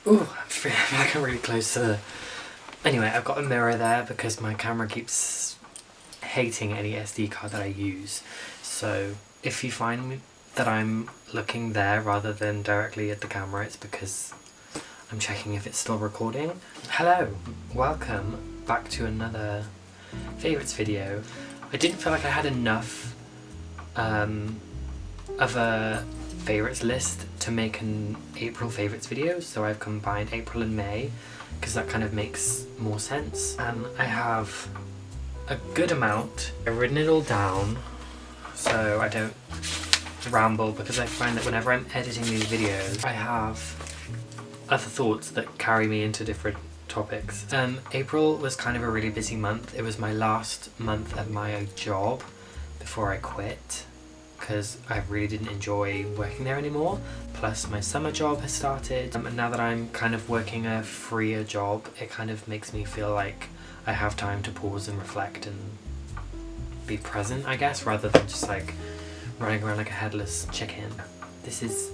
Ooh, I feel like I'm really close to the... Anyway, I've got a mirror there because my camera keeps hating any SD card that I use. So if you find me that I'm looking there rather than directly at the camera, it's because I'm checking if it's still recording. Hello, welcome back to another favourites video. I didn't feel like I had enough of a favourites list to make an April favourites video, so I've combined April and May because that kind of makes more sense. And I have a good amount. I've written it all down so I don't ramble, because I find that whenever I'm editing these videos I have other thoughts that carry me into different topics. April was kind of a really busy month. It was my last month at my job before I quit because I really didn't enjoy working there anymore. Plus my summer job has started, and now that I'm kind of working a freer job, it kind of makes me feel like I have time to pause and reflect and be present, I guess, rather than just like running around like a headless chicken. This is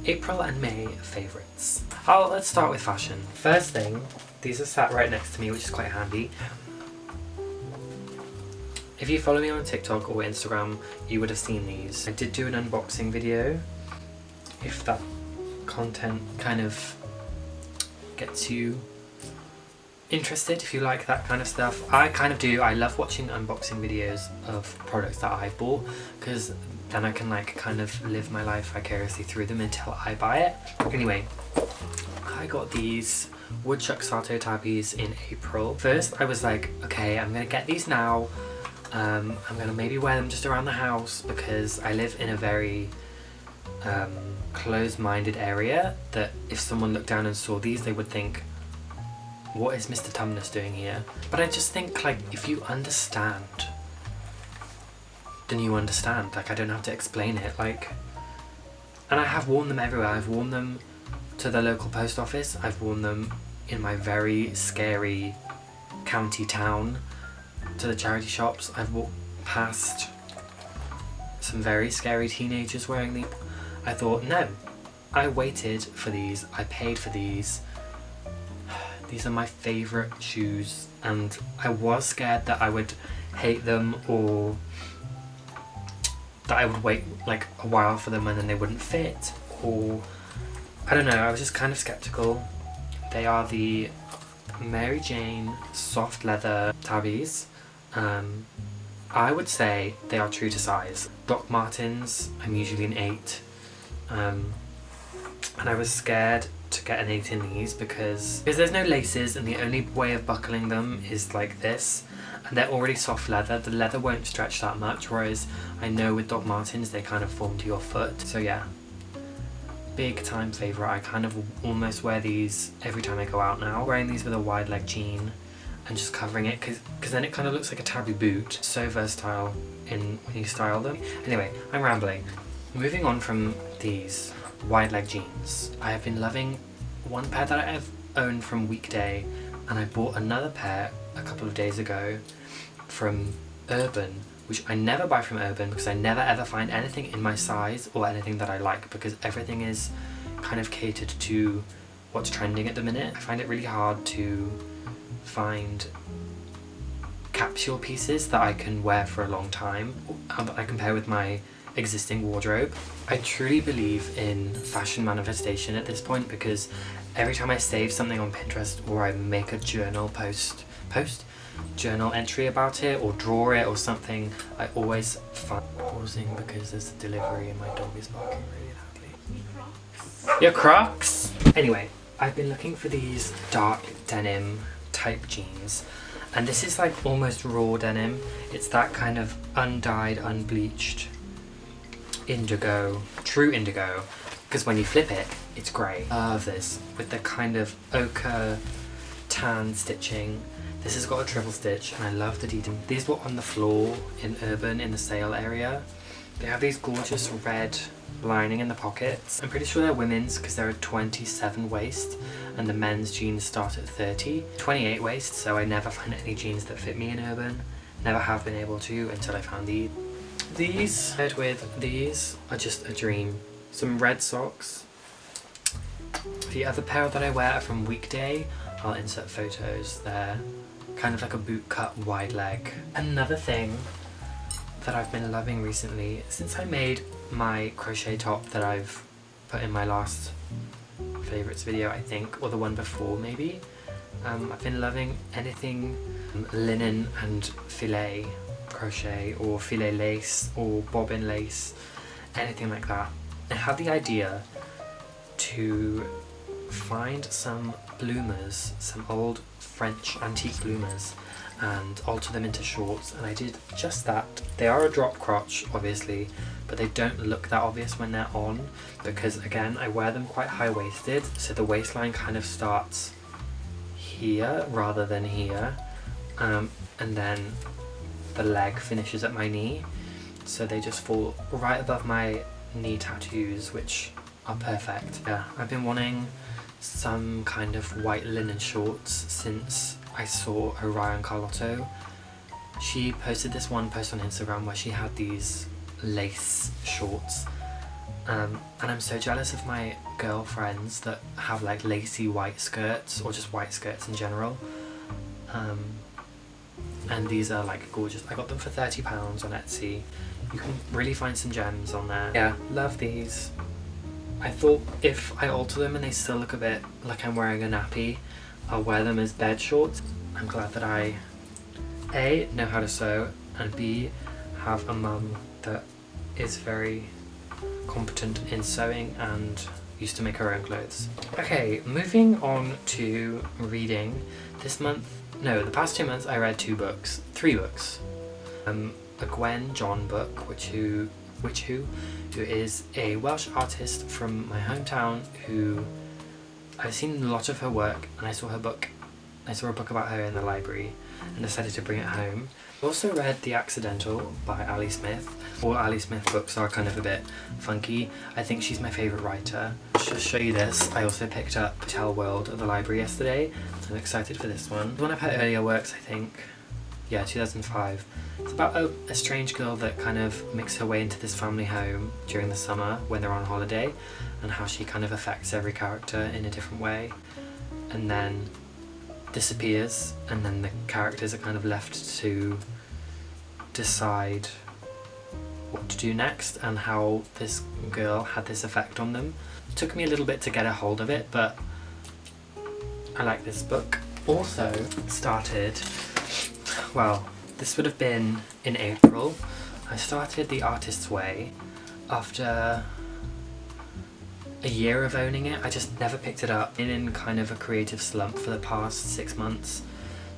April and May favourites. Let's start with fashion. First thing, these are sat right next to me, which is quite handy. If you follow me on TikTok or Instagram, you would have seen these. I did do an unboxing video. If that content kind of gets you interested, if you like that kind of stuff. I kind of do. I love watching unboxing videos of products that I bought, because then I can like kind of live my life vicariously through them until I buy it. Anyway, I got these Woodchuck Sato tabbies in April. First I was like, okay, I'm gonna get these now. I'm gonna maybe wear them just around the house because I live in a very closed-minded area that if someone looked down and saw these, they would think, what is Mr. Tumnus doing here? But I just think, like, if you understand, then you understand. Like, I don't have to explain it. Like, and I have worn them everywhere. I've worn them to the local post office. I've worn them in my very scary county town to the charity shops. I've walked past some very scary teenagers wearing these. I thought, no, I waited for these. I paid for these. These are my favourite shoes, and I was scared that I would hate them or that I would wait like a while for them and then they wouldn't fit, or I don't know, I was just kind of skeptical. They are the Mary Jane soft leather tabbies. I would say they are true to size. Doc Martens, I'm usually an 8, and I was scared to get an 8 in these because there's no laces and the only way of buckling them is like this, and they're already soft leather. The leather won't stretch that much, whereas I know with Doc Martens they kind of form to your foot. So yeah, big time favourite. I kind of almost wear these every time I go out now. Wearing these with a wide leg jean and just covering it because then it kind of looks like a tabby boot. So versatile in when you style them. Anyway, I'm rambling. Moving on from these wide leg jeans, I have been loving one pair that I have owned from Weekday, and I bought another pair a couple of days ago from Urban, which I never buy from Urban because I never ever find anything in my size or anything that I like, because everything is kind of catered to what's trending at the minute. I find it really hard to find capsule pieces that I can wear for a long time that I compare with my existing wardrobe. I truly believe in fashion manifestation at this point, because every time I save something on Pinterest or I make a journal journal entry about it or draw it or something, I always find pausing because there's a delivery and my dog is barking really loudly. Your Crocs! Anyway, I've been looking for these dark denim type jeans, and this is like almost raw denim. It's that kind of undyed, unbleached indigo, true indigo, because when you flip it, it's grey. I love this with the kind of ochre tan stitching. This has got a triple stitch and I love the detail. These were on the floor in Urban in the sale area. They have these gorgeous red lining in the pockets. I'm pretty sure they're women's because they're a 27 waist and the men's jeans start at 30. 28 waist, so I never find any jeans that fit me in Urban. Never have been able to until I found these. These paired with these are just a dream. Some red socks The other pair that I wear are from Weekday. I'll insert photos. They're kind of like a boot cut wide leg. Another thing that I've been loving recently, since I made my crochet top that I've put in my last favourites video, I think, or the one before maybe, I've been loving anything linen and filet crochet or filet lace or bobbin lace, anything like that. I had the idea to find some bloomers, some old French antique bloomers, and alter them into shorts, and I did just that. They are a drop crotch obviously, but they don't look that obvious when they're on, because again I wear them quite high-waisted, so the waistline kind of starts here rather than here, and then the leg finishes at my knee, so they just fall right above my knee tattoos, which are perfect. Yeah, I've been wanting some kind of white linen shorts since I saw Orion Carlotto. She posted this one post on Instagram where she had these lace shorts, and I'm so jealous of my girlfriends that have like lacy white skirts or just white skirts in general, and these are like gorgeous. I got them for £30 on Etsy. You can really find some gems on there. Yeah, love these. I thought if I alter them and they still look a bit like I'm wearing a nappy, I'll wear them as bed shorts. I'm glad that I A, know how to sew, and B, have a mum that is very competent in sewing and used to make her own clothes. Okay, moving on to reading. The past 2 months I read 3 books. A Gwen John book, who is a Welsh artist from my hometown who I've seen a lot of her work, and I saw a book about her in the library and decided to bring it home. I also read The Accidental by Ali Smith. All Ali Smith books are kind of a bit funky. I think she's my favourite writer. To show you this, I also picked up Tell World at the library yesterday. I'm excited for this one. One of her earlier works, I think. Yeah, 2005. It's about a strange girl that kind of makes her way into this family home during the summer when they're on holiday, and how she kind of affects every character in a different way, and then disappears, and then the characters are kind of left to decide what to do next and how this girl had this effect on them. It took me a little bit to get a hold of it, but I like this book. Also started, well, this would have been in April. I started The Artist's Way after a year of owning it. I just never picked it up. Been in kind of a creative slump for the past 6 months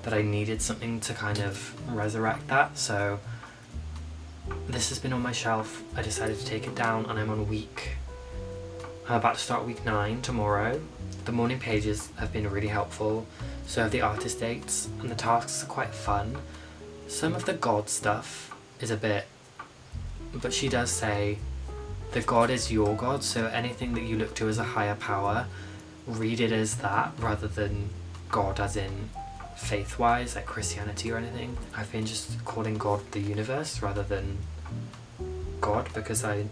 that I needed something to kind of resurrect that, so this has been on my shelf. I decided to take it down, and I'm about to start week 9 tomorrow. The morning pages have been really helpful, so have the artist dates, and the tasks are quite fun. Some of the God stuff is a bit, but she does say the God is your God, so anything that you look to as a higher power, read it as that rather than God as in faith-wise, like Christianity or anything. I've been just calling God the universe rather than God because I'm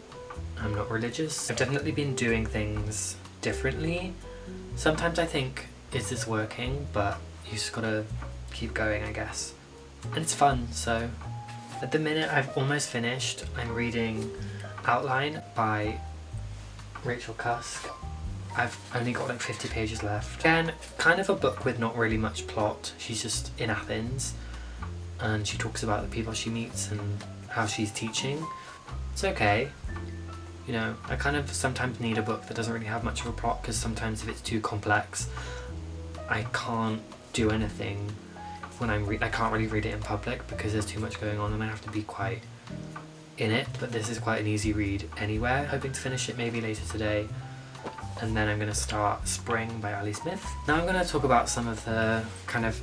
not religious. I've definitely been doing things differently. Sometimes I think, is this working? But you just gotta keep going, I guess. And it's fun, so at the minute I've almost finished. I'm reading Outline by Rachel Cusk. I've only got like 50 pages left. Again, kind of a book with not really much plot. She's just in Athens and she talks about the people she meets and how she's teaching. It's okay. You know, I kind of sometimes need a book that doesn't really have much of a plot, because sometimes if it's too complex, I can't do anything when I can't really read it in public because there's too much going on and I have to be quite in it. But this is quite an easy read anywhere. Hoping to finish it maybe later today, and then I'm going to start Spring by Ali Smith. Now I'm going to talk about some of the kind of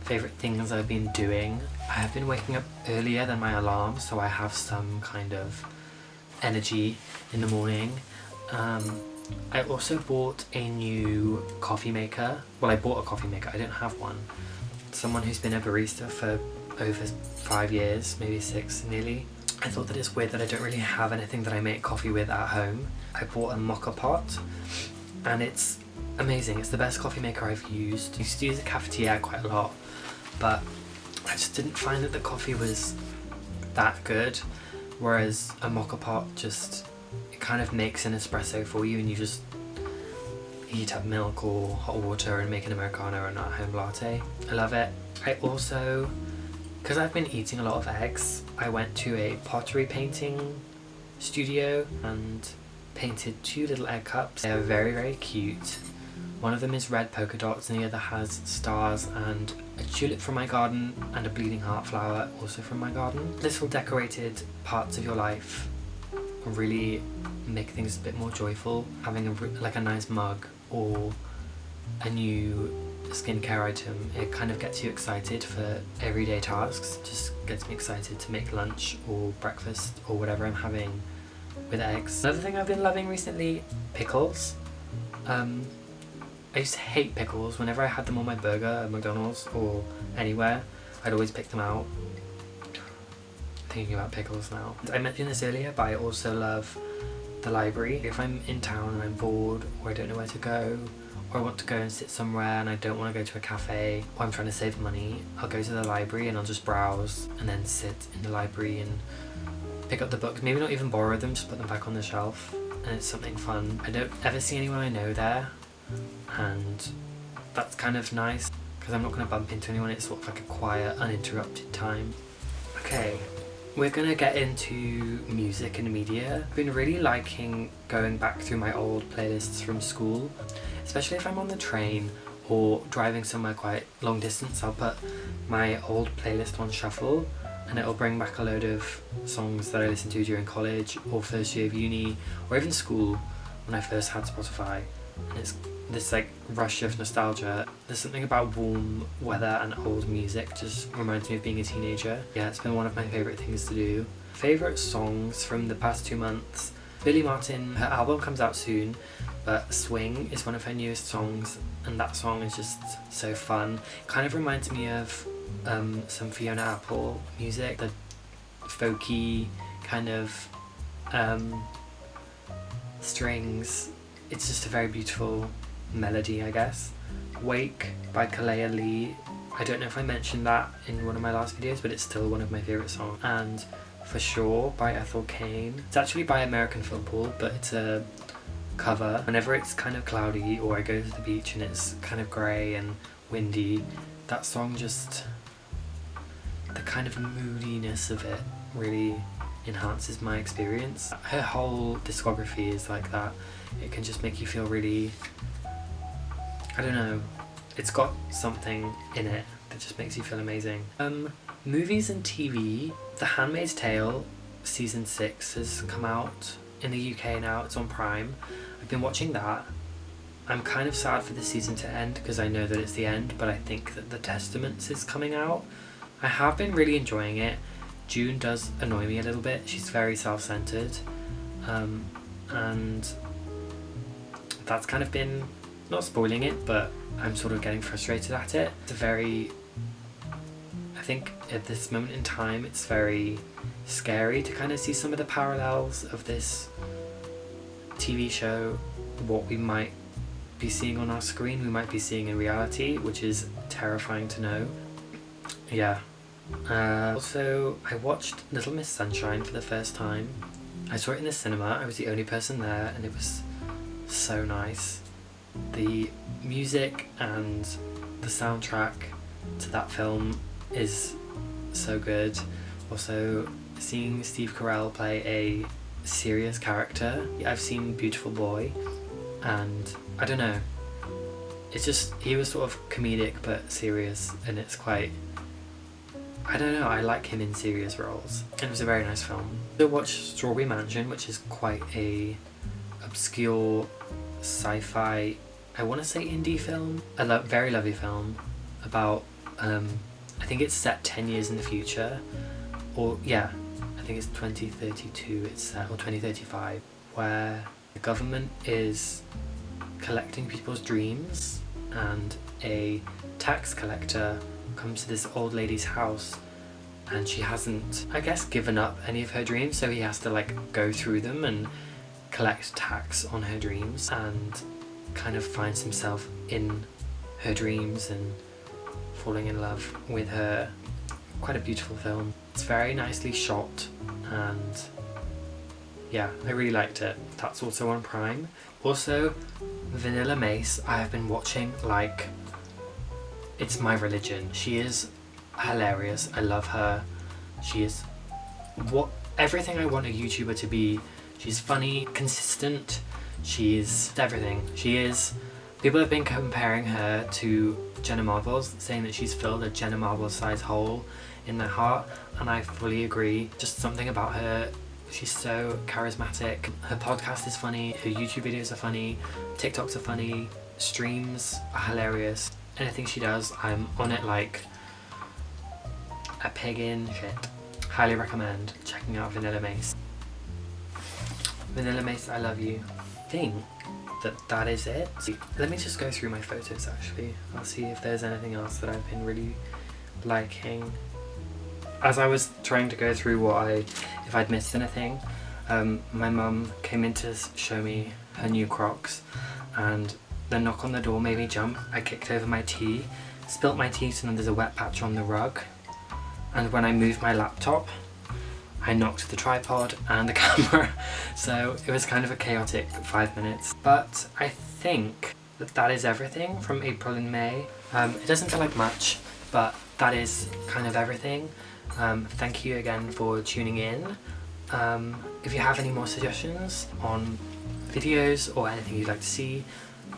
favourite things I've been doing. I have been waking up earlier than my alarm, so I have some kind of energy in the morning. I also bought a new coffee maker. Well, I bought a coffee maker, I don't have one. Someone who's been a barista for over 5 years, maybe 6 nearly. I thought that it's weird that I don't really have anything that I make coffee with at home. I bought a mocha pot, and it's amazing. It's the best coffee maker I've used. I used to use a cafetiere quite a lot, but I just didn't find that the coffee was that good, whereas a mocha pot just, it kind of makes an espresso for you and you just heat up milk or hot water and make an Americano or an at-home latte. I love it. I also, because I've been eating a lot of eggs, I went to a pottery painting studio and painted 2 little egg cups. They are very, very cute. One of them is red polka dots and the other has stars and a tulip from my garden and a bleeding heart flower also from my garden. Little decorated parts of your life really make things a bit more joyful. Having a nice mug or a new skincare item, it kind of gets you excited for everyday tasks. Just gets me excited to make lunch or breakfast or whatever I'm having with eggs. Another thing I've been loving recently, pickles. I used to hate pickles. Whenever I had them on my burger at McDonald's or anywhere, I'd always pick them out. Thinking about pickles now. I mentioned this earlier, but I also love the library. If I'm in town and I'm bored or I don't know where to go, or I want to go and sit somewhere and I don't want to go to a cafe, or I'm trying to save money, I'll go to the library and I'll just browse and then sit in the library and pick up the books. Maybe not even borrow them, just put them back on the shelf, and it's something fun. I don't ever see anyone I know there, and that's kind of nice because I'm not going to bump into anyone. It's sort of like a quiet, uninterrupted time. Okay, we're going to get into music and media. I've been really liking going back through my old playlists from school, especially if I'm on the train or driving somewhere quite long distance. I'll put my old playlist on shuffle and it'll bring back a load of songs that I listened to during college or first year of uni or even school when I first had Spotify. And it's this like rush of nostalgia. There's something about warm weather and old music just reminds me of being a teenager. Yeah, it's been one of my favourite things to do. Favourite songs from the past 2 months. Billie Martin, her album comes out soon, but Swing is one of her newest songs and that song is just so fun. Kind of reminds me of some Fiona Apple music, the folky kind of strings. It's just a very beautiful melody, I guess. Wake by Kalea Lee. I don't know if I mentioned that in one of my last videos, but it's still one of my favourite songs. And For Sure by Ethel Cain. It's actually by American Football, but it's a cover. Whenever it's kind of cloudy or I go to the beach and it's kind of grey and windy, that song just, the kind of moodiness of it really enhances my experience. Her whole discography is like that. It can just make you feel really, I don't know, it's got something in it that just makes you feel amazing. Movies and TV. The Handmaid's Tale season 6 has come out in the UK now. It's on Prime. I've been watching that. I'm kind of sad for the season to end because I know that it's the end, but I think that The Testaments is coming out. I have been really enjoying it. June does annoy me a little bit. She's very self-centered, and that's kind of been, not spoiling it, but I'm sort of getting frustrated at it. It's a very, I think at this moment in time it's very scary to kind of see some of the parallels of this TV show, what we might be seeing on our screen, we might be seeing in reality, which is terrifying to know. Yeah. Also, I watched Little Miss Sunshine for the first time. I saw it in the cinema. I was the only person there and it was so nice. The music and the soundtrack to that film is so good. Also, seeing Steve Carell play a serious character. I've seen Beautiful Boy and I don't know, it's just, he was sort of comedic but serious and it's quite, I don't know, I like him in serious roles. And it was a very nice film. I watched Strawberry Mansion, which is quite a obscure sci-fi, I want to say indie film, a very lovely film about, I think it's set 10 years in the future, or yeah, I think it's 2032 it's set, or 2035, where the government is collecting people's dreams and a tax collector comes to this old lady's house and she hasn't, I guess, given up any of her dreams, so he has to like go through them and collect tax on her dreams. And kind of finds himself in her dreams and falling in love with her. Quite a beautiful film. It's very nicely shot, and yeah, I really liked it. That's also on Prime. Also, Vanilla Mace, I have been watching like it's my religion. She is hilarious. I love her. She is everything I want a YouTuber to be. She's funny, consistent. She's everything. She is. People have been comparing her to Jenna Marbles, saying that she's filled a Jenna Marbles size hole in their heart, and I fully agree. Just something about her. She's so charismatic. Her podcast is funny. Her YouTube videos are funny. TikToks are funny. Streams are hilarious. Anything she does, I'm on it like a pig in shit. Highly recommend checking out Vanilla Mace. Vanilla Mace, I love you. I think that is it. Let me just go through my photos actually. I'll see if there's anything else that I've been really liking. As I was trying to go through if I'd missed anything, my mum came in to show me her new Crocs, and the knock on the door made me jump. I kicked over my tea, spilt my tea, so then there's a wet patch on the rug, and when I moved my laptop, I knocked the tripod and the camera, so it was kind of a chaotic 5 minutes. But I think that is everything from April and May. It doesn't feel like much, but that is kind of everything. Thank you again for tuning in. If you have any more suggestions on videos or anything you'd like to see,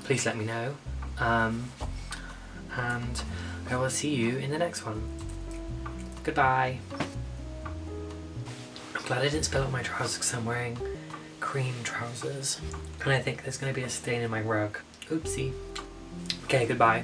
please let me know. And I will see you in the next one. Goodbye. I'm glad I didn't spill out my trousers because I'm wearing cream trousers. And I think there's going to be a stain in my rug. Oopsie. Okay, goodbye.